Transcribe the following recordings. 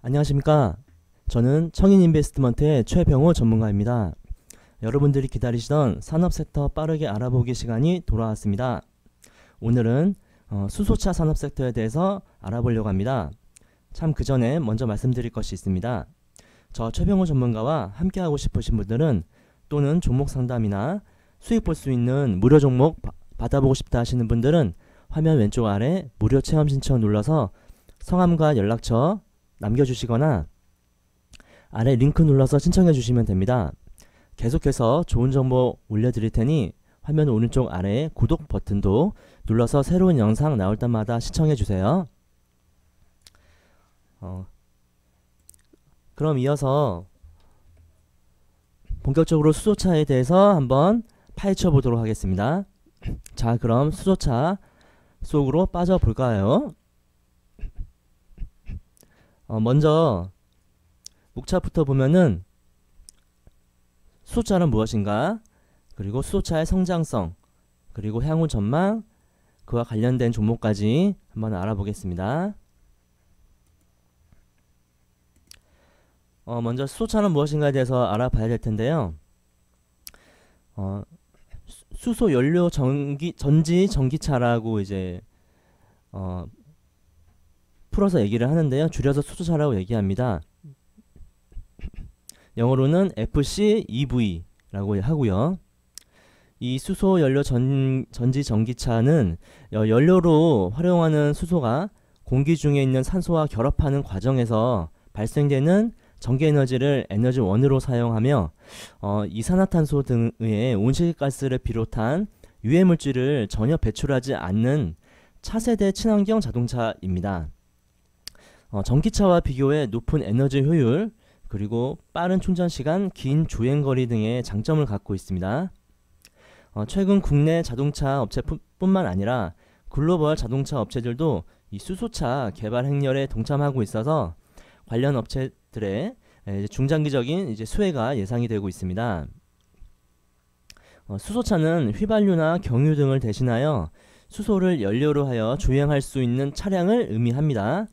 안녕하십니까. 저는 청인인베스트먼트의 최병호 전문가입니다. 여러분들이 기다리시던 산업섹터 빠르게 알아보기 시간이 돌아왔습니다. 오늘은 수소차 산업섹터에 대해서 알아보려고 합니다. 참 그 전에 먼저 말씀드릴 것이 있습니다. 저 최병호 전문가와 함께하고 싶으신 분들은 또는 종목 상담이나 수익 볼 수 있는 무료 종목 받아보고 싶다 하시는 분들은 화면 왼쪽 아래 무료 체험 신청 눌러서 성함과 연락처 남겨주시거나 아래 링크 눌러서 신청해 주시면 됩니다. 계속해서 좋은 정보 올려드릴 테니 화면 오른쪽 아래 구독 버튼도 눌러서 새로운 영상 나올 때마다 시청해 주세요. 그럼 이어서 본격적으로 수소차에 대해서 한번 파헤쳐 보도록 하겠습니다. 자, 그럼 수소차 속으로 빠져볼까요? 먼저 목차부터 보면은 수소차는 무엇인가, 그리고 수소차의 성장성, 그리고 향후 전망, 그와 관련된 종목까지 한번 알아보겠습니다. 먼저 수소차는 무엇인가에 대해서 알아봐야 될 텐데요. 수소 연료 전지 전기차라고 이제 풀어서 얘기를 하는데요. 줄여서 수소차라고 얘기합니다. 영어로는 FCEV라고 하고요. 이 수소 연료 전지 전기차는 연료로 활용하는 수소가 공기 중에 있는 산소와 결합하는 과정에서 발생되는 전기 에너지를 에너지 원으로 사용하며 이산화탄소 등의 온실가스를 비롯한 유해 물질을 전혀 배출하지 않는 차세대 친환경 자동차입니다. 전기차와 비교해 높은 에너지 효율, 그리고 빠른 충전 시간, 긴 주행거리 등의 장점을 갖고 있습니다. 최근 국내 자동차 업체뿐만 아니라 글로벌 자동차 업체들도 이 수소차 개발 행렬에 동참하고 있어서 관련 업체들의 중장기적인 수혜가 예상이 되고 있습니다. 수소차는 휘발유나 경유 등을 대신하여 수소를 연료로 하여 주행할 수 있는 차량을 의미합니다.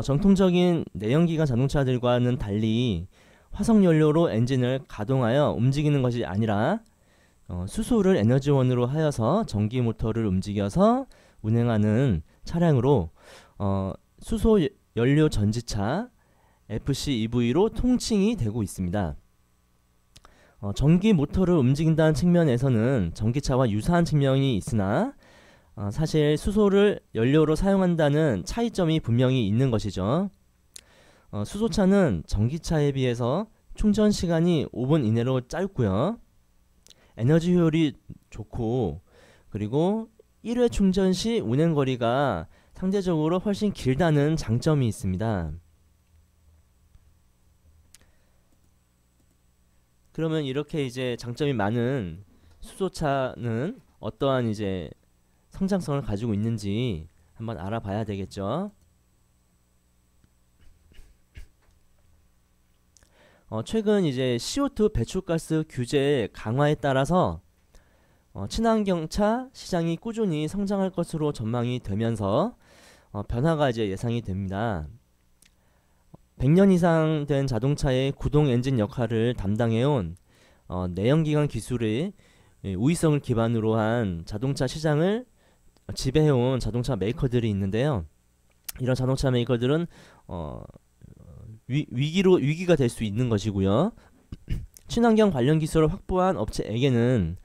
정통적인 내연기관 자동차들과는 달리 화석연료로 엔진을 가동하여 움직이는 것이 아니라 수소를 에너지원으로 하여서 전기 모터를 움직여서 운행하는 차량으로 수소 연료 전지차 FCEV로 통칭이 되고 있습니다. 전기 모터를 움직인다는 측면에서는 전기차와 유사한 측면이 있으나 사실 수소를 연료로 사용한다는 차이점이 분명히 있는 것이죠. 수소차는 전기차에 비해서 충전 시간이 5분 이내로 짧고요. 에너지 효율이 좋고, 그리고 1회 충전 시 운행거리가 상대적으로 훨씬 길다는 장점이 있습니다. 그러면 이렇게 장점이 많은 수소차는 어떠한 성장성을 가지고 있는지 한번 알아봐야 되겠죠. 최근 CO2 배출가스 규제 강화에 따라서 친환경차 시장이 꾸준히 성장할 것으로 전망이 되면서 변화가 예상이 됩니다. 100년 이상 된 자동차의 구동 엔진 역할을 담당해온 내연기관 기술의 우위성을 기반으로 한 자동차 시장을 지배해온 자동차 메이커들이 있는데요. 이런 자동차 메이커들은 위기가 될 수 있는 것이고요. 친환경 관련 기술을 확보한 업체에게는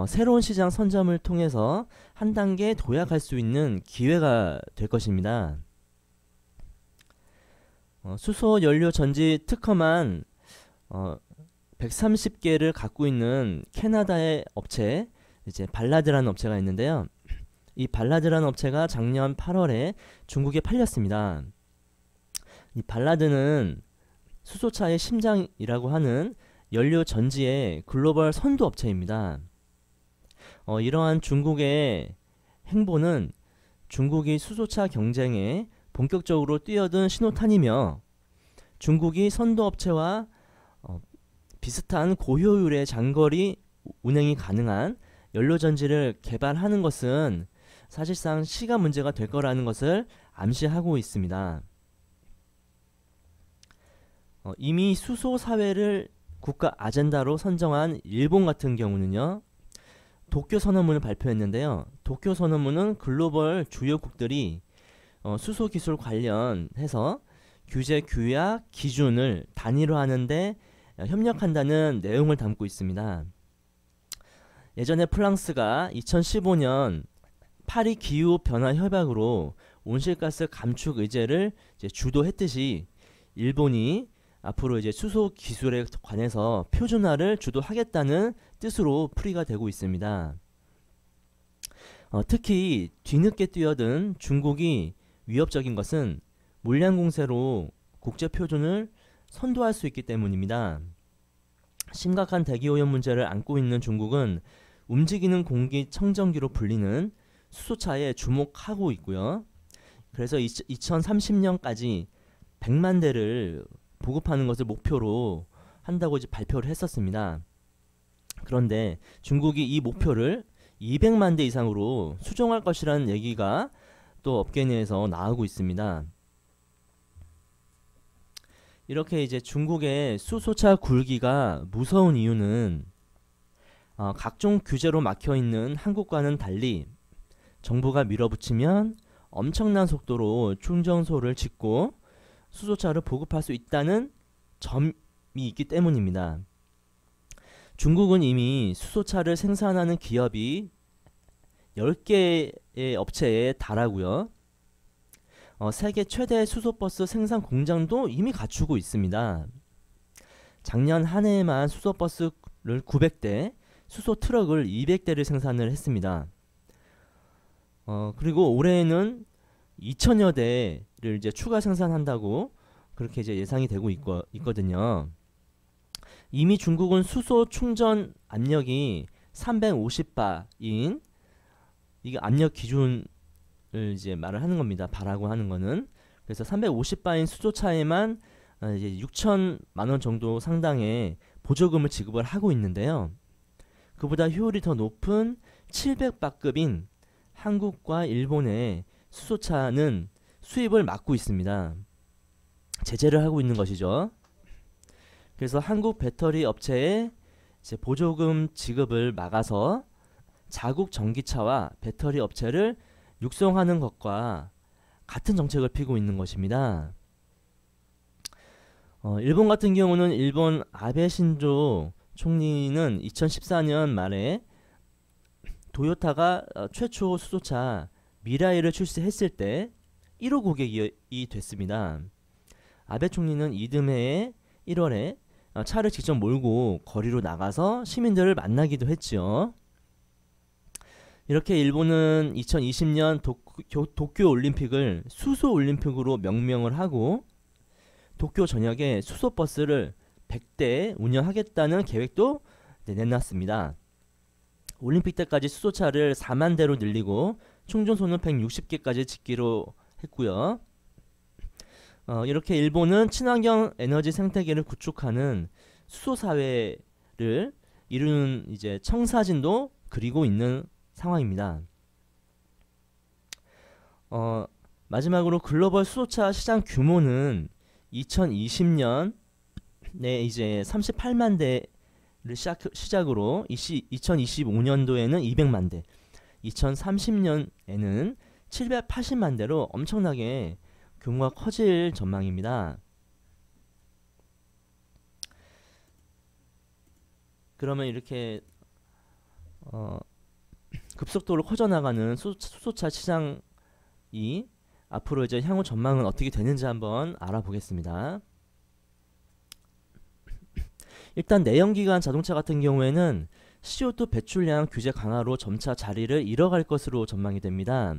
새로운 시장 선점을 통해서 한 단계 도약할 수 있는 기회가 될 것입니다. 수소 연료 전지 특허만 130개를 갖고 있는 캐나다의 업체 발라드라는 업체가 있는데요. 이 발라드라는 업체가 작년 8월에 중국에 팔렸습니다. 이 발라드는 수소차의 심장이라고 하는 연료 전지의 글로벌 선두 업체입니다. 이러한 중국의 행보는 중국이 수소차 경쟁에 본격적으로 뛰어든 신호탄이며 중국이 선두 업체와 비슷한 고효율의 장거리 운행이 가능한 연료전지를 개발하는 것은 사실상 시간 문제가 될 거라는 것을 암시하고 있습니다. 이미 수소 사회를 국가 아젠다로 선정한 일본 같은 경우는요. 도쿄 선언문을 발표했는데요. 도쿄 선언문은 글로벌 주요국들이 수소 기술 관련해서 규제 규약 기준을 단일화하는데 협력한다는 내용을 담고 있습니다. 예전에 프랑스가 2015년 파리 기후 변화 협약으로 온실가스 감축 의제를 이제 주도했듯이 일본이 앞으로 이제 수소 기술에 관해서 표준화를 주도하겠다는 뜻으로 풀이가 되고 있습니다. 특히 뒤늦게 뛰어든 중국이 위협적인 것은 물량 공세로 국제 표준을 선도할 수 있기 때문입니다. 심각한 대기오염 문제를 안고 있는 중국은 움직이는 공기 청정기로 불리는 수소차에 주목하고 있고요. 그래서 2030년까지 100만 대를 보급하는 것을 목표로 한다고 이제 발표를 했었습니다. 그런데 중국이 이 목표를 200만 대 이상으로 수정할 것이라는 얘기가 또 업계 내에서 나오고 있습니다. 이렇게 이제 중국의 수소차 굴기가 무서운 이유는 각종 규제로 막혀있는 한국과는 달리 정부가 밀어붙이면 엄청난 속도로 충전소를 짓고 수소차를 보급할 수 있다는 점이 있기 때문입니다. 중국은 이미 수소차를 생산하는 기업이 10개의 업체에 달하고요. 세계 최대 수소버스 생산 공장도 이미 갖추고 있습니다. 작년 한 해에만 수소버스를 900대, 수소 트럭을 200대를 생산을 했습니다. 그리고 올해에는 2000여 대를 이제 추가 생산한다고 그렇게 이제 예상이 되고 있거든요. 이미 중국은 수소 충전 압력이 350바인 이게 압력 기준을 이제 말을 하는 겁니다. 바라고 하는 거는. 그래서 350바인 수소차에만 이제 6천만 원 정도 상당의 보조금을 지급을 하고 있는데요. 그보다 효율이 더 높은 700바급인 한국과 일본의 수소차는 수입을 막고 있습니다. 제재를 하고 있는 것이죠. 그래서 한국 배터리 업체의 이제 보조금 지급을 막아서 자국 전기차와 배터리 업체를 육성하는 것과 같은 정책을 피고 있는 것입니다. 일본 같은 경우는 일본 아베 신조 총리는 2014년 말에 토요타가 최초 수소차 미라이를 출시했을 때 1호 고객이 됐습니다. 아베 총리는 이듬해 1월에 차를 직접 몰고 거리로 나가서 시민들을 만나기도 했죠. 이렇게 일본은 2020년 도쿄 올림픽을 수소 올림픽으로 명명을 하고 도쿄 전역에 수소버스를 100대 운영하겠다는 계획도 내놨습니다. 올림픽 때까지 수소차를 4만 대로 늘리고 충전소는 160개까지 짓기로 했고요. 이렇게 일본은 친환경 에너지 생태계를 구축하는 수소 사회를 이루는 이제 청사진도 그리고 있는 상황입니다. 마지막으로 글로벌 수소차 시장 규모는 2020년에 이제 38만 대를 시작으로 2025년도에는 200만 대, 2030년에는 780만 대로 엄청나게 규모가 커질 전망입니다. 그러면 이렇게 급속도로 커져나가는 수소차 시장이 앞으로 이제 향후 전망은 어떻게 되는지 한번 알아보겠습니다. 일단 내연기관 자동차 같은 경우에는 CO2 배출량 규제 강화로 점차 자리를 잃어갈 것으로 전망이 됩니다.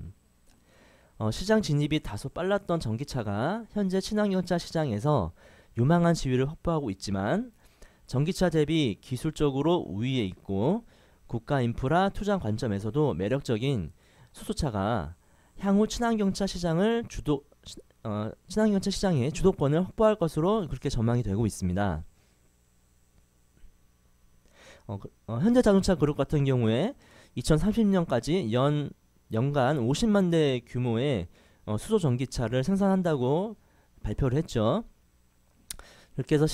시장 진입이 다소 빨랐던 전기차가 현재 친환경차 시장에서 유망한 지위를 확보하고 있지만 전기차 대비 기술적으로 우위에 있고 국가 인프라 투자 관점에서도 매력적인 수소차가 향후 친환경차 시장의 주도권을 확보할 것으로 그렇게 전망이 되고 있습니다. 현대자동차 그룹 같은 경우에 2030년까지 연간 50만 대 규모의 수소 전기차를 생산한다고 발표를 했죠. 그렇게 해서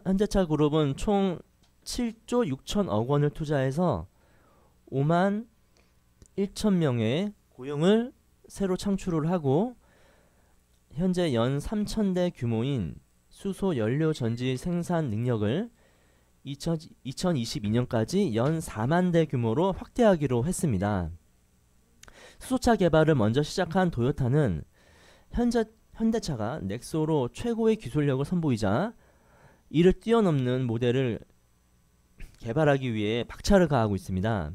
현대차 그룹은 총 7조 6천억 원을 투자해서 5만 1천 명의 고용을 새로 창출을 하고 현재 연 3,000대 규모인 수소 연료 전지 생산 능력을 2022년까지 연 4만 대 규모로 확대하기로 했습니다. 수소차 개발을 먼저 시작한 도요타는 현대차가 넥소로 최고의 기술력을 선보이자 이를 뛰어넘는 모델을 개발하기 위해 박차를 가하고 있습니다.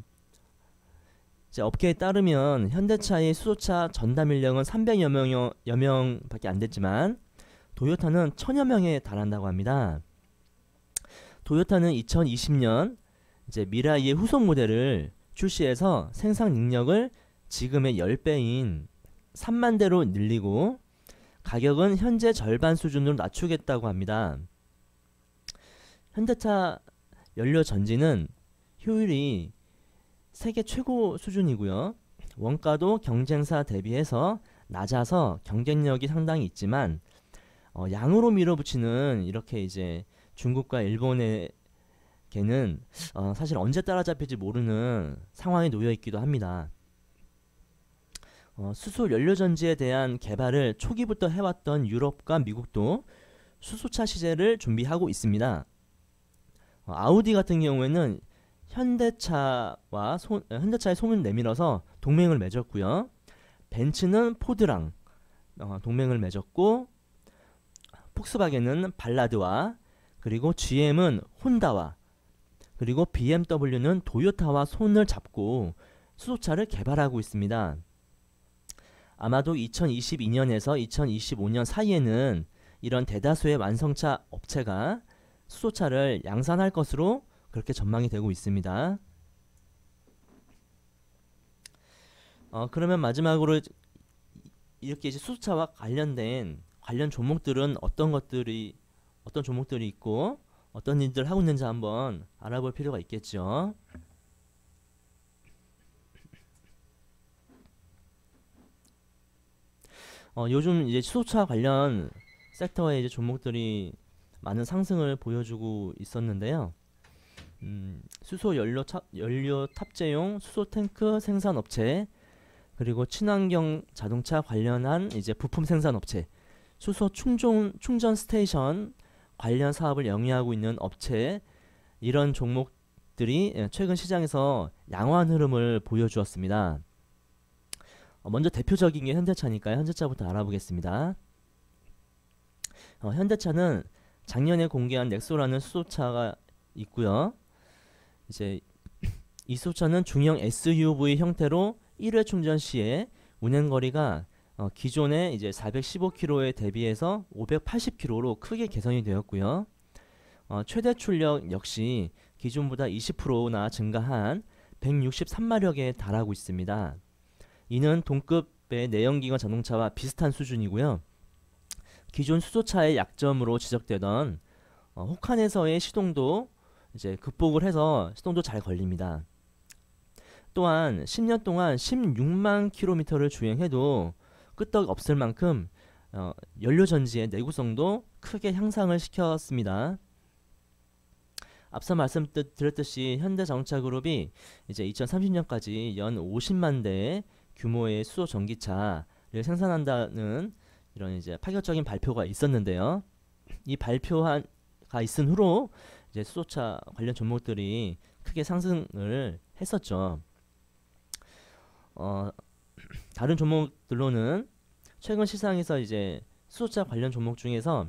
업계에 따르면 현대차의 수소차 전담 인력은 300여 명밖에 안 됐지만 도요타는 1000여 명에 달한다고 합니다. 도요타는 2020년 미라이의 후속 모델을 출시해서 생산 능력을 지금의 10배인 3만 대로 늘리고 가격은 현재 절반 수준으로 낮추겠다고 합니다. 현대차 연료 전지는 효율이 세계 최고 수준이고요. 원가도 경쟁사 대비해서 낮아서 경쟁력이 상당히 있지만 양으로 밀어붙이는 이렇게 중국과 일본에게는 사실 언제 따라잡힐지 모르는 상황에 놓여 있기도 합니다. 수소 연료전지에 대한 개발을 초기부터 해왔던 유럽과 미국도 수소차 시제를 준비하고 있습니다. 아우디 같은 경우에는 현대차의 손을 내밀어서 동맹을 맺었고요. 벤츠는 포드랑 동맹을 맺었고, 폭스바겐은 발라드와, 그리고 GM은 혼다와, 그리고 BMW는 도요타와 손을 잡고 수소차를 개발하고 있습니다. 아마도 2022년에서 2025년 사이에는 이런 대다수의 완성차 업체가 수소차를 양산할 것으로 그렇게 전망이 되고 있습니다. 그러면 마지막으로 이렇게 수소차와 관련된 관련 종목들은 어떤 종목들이 있고 어떤 일들을 하고 있는지 한번 알아볼 필요가 있겠죠. 요즘 수소차 관련 섹터의 종목들이 많은 상승을 보여주고 있었는데요. 수소 연료 탑재용 수소 탱크 생산 업체, 그리고 친환경 자동차 관련한 부품 생산 업체, 수소 충전 스테이션 관련 사업을 영위하고 있는 업체, 이런 종목들이 최근 시장에서 양호한 흐름을 보여주었습니다. 먼저 대표적인 게 현대차니까요. 현대차부터 알아보겠습니다. 현대차는 작년에 공개한 넥소라는 수소차가 있고요. 이 수소차는 중형 SUV 형태로 1회 충전 시에 운행거리가 기존의 415km에 대비해서 580km로 크게 개선이 되었고요. 최대 출력 역시 기존보다 20%나 증가한 163마력에 달하고 있습니다. 이는 동급의 내연기관 자동차와 비슷한 수준이고요. 기존 수소차의 약점으로 지적되던 혹한에서의 시동도 극복을 해서 시동도 잘 걸립니다. 또한 10년 동안 16만 킬로미터를 주행해도 끄떡 없을 만큼 연료전지의 내구성도 크게 향상을 시켰습니다. 앞서 말씀드렸듯이 현대자동차그룹이 2030년까지 연 50만 대 규모의 수소 전기차를 생산한다는 이런 파격적인 발표가 있었는데요. 이 발표가 있은 후로 수소차 관련 종목들이 크게 상승을 했었죠. 다른 종목들로는 최근 시장에서 수소차 관련 종목 중에서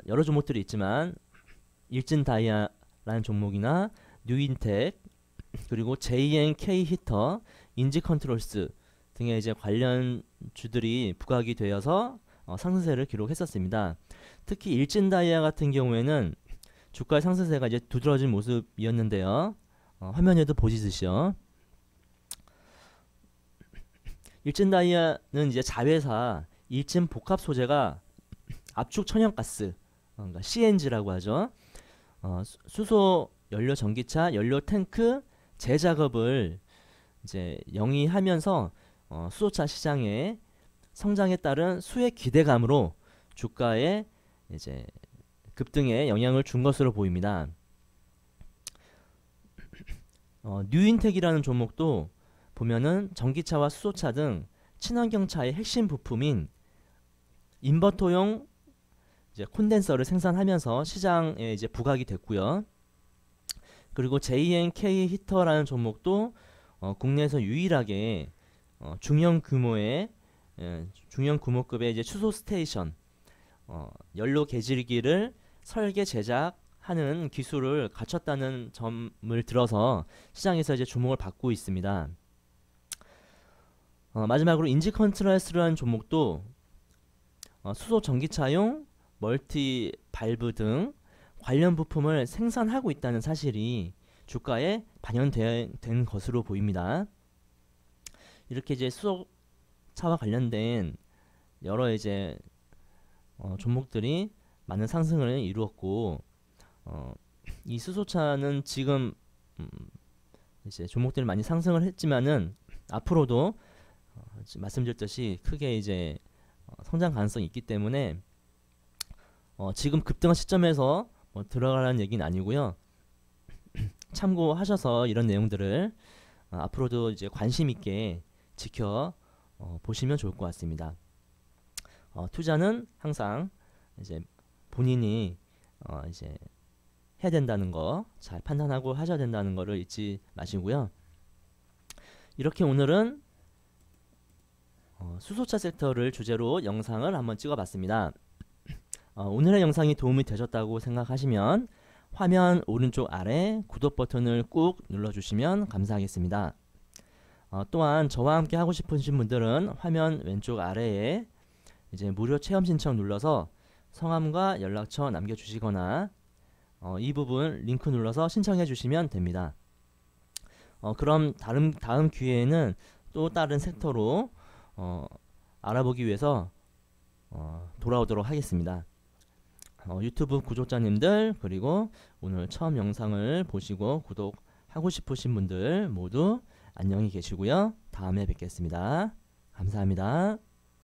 여러 종목들이 있지만 일진다이아라는 종목이나 뉴인텍, 그리고 JNK 히터, 인지컨트롤스 등의 관련 주들이 부각이 되어서 상승세를 기록했었습니다. 특히 일진다이아 같은 경우에는 주가의 상승세가 두드러진 모습이었는데요. 화면에도 보시듯이요. 일진다이아는 자회사 일진 복합 소재가 압축 천연가스, 그러니까 CNG라고 하죠. 수소 연료 전기차 연료 탱크 재작업을 영위하면서 수소차 시장의 성장에 따른 수혜 기대감으로 주가에 이제 급등에 영향을 준 것으로 보입니다. 뉴인텍이라는 종목도 보면은 전기차와 수소차 등 친환경차의 핵심 부품인 인버터용 이제 콘덴서를 생산하면서 시장에 이제 부각이 됐고요. 그리고 JNK 히터라는 종목도 국내에서 유일하게 중형 규모의 중형 규모급의 이제 수소 스테이션 연료 계질기를 설계 제작하는 기술을 갖췄다는 점을 들어서 시장에서 이제 주목을 받고 있습니다. 마지막으로 인지컨트라스라는 종목도 수소 전기차용 멀티 발브 등 관련 부품을 생산하고 있다는 사실이 주가에 반영된 것으로 보입니다. 이렇게 이제 수소차와 관련된 여러 이제 종목들이 많은 상승을 이루었고, 이 수소차는 지금 이제 종목들이 많이 상승을 했지만은 앞으로도 말씀드렸듯이 크게 이제 성장 가능성이 있기 때문에 지금 급등한 시점에서 들어가라는 얘기는 아니고요. 참고하셔서 이런 내용들을 앞으로도 이제 관심 있게 지켜 보시면 좋을 것 같습니다. 투자는 항상 이제 본인이 이제 해야 된다는 거 잘 판단하고 하셔야 된다는 거를 잊지 마시고요. 이렇게 오늘은 수소차 섹터를 주제로 영상을 한번 찍어봤습니다. 오늘의 영상이 도움이 되셨다고 생각하시면 화면 오른쪽 아래 구독 버튼을 꾹 눌러주시면 감사하겠습니다. 또한 저와 함께 하고 싶으신 분들은 화면 왼쪽 아래에 이제 무료 체험 신청 눌러서 성함과 연락처 남겨주시거나 이 부분 링크 눌러서 신청해 주시면 됩니다. 그럼 다음 기회에는 또 다른 섹터로 알아보기 위해서 돌아오도록 하겠습니다. 유튜브 구독자님들 그리고 오늘 처음 영상을 보시고 구독하고 싶으신 분들 모두 안녕히 계시고요. 다음에 뵙겠습니다. 감사합니다.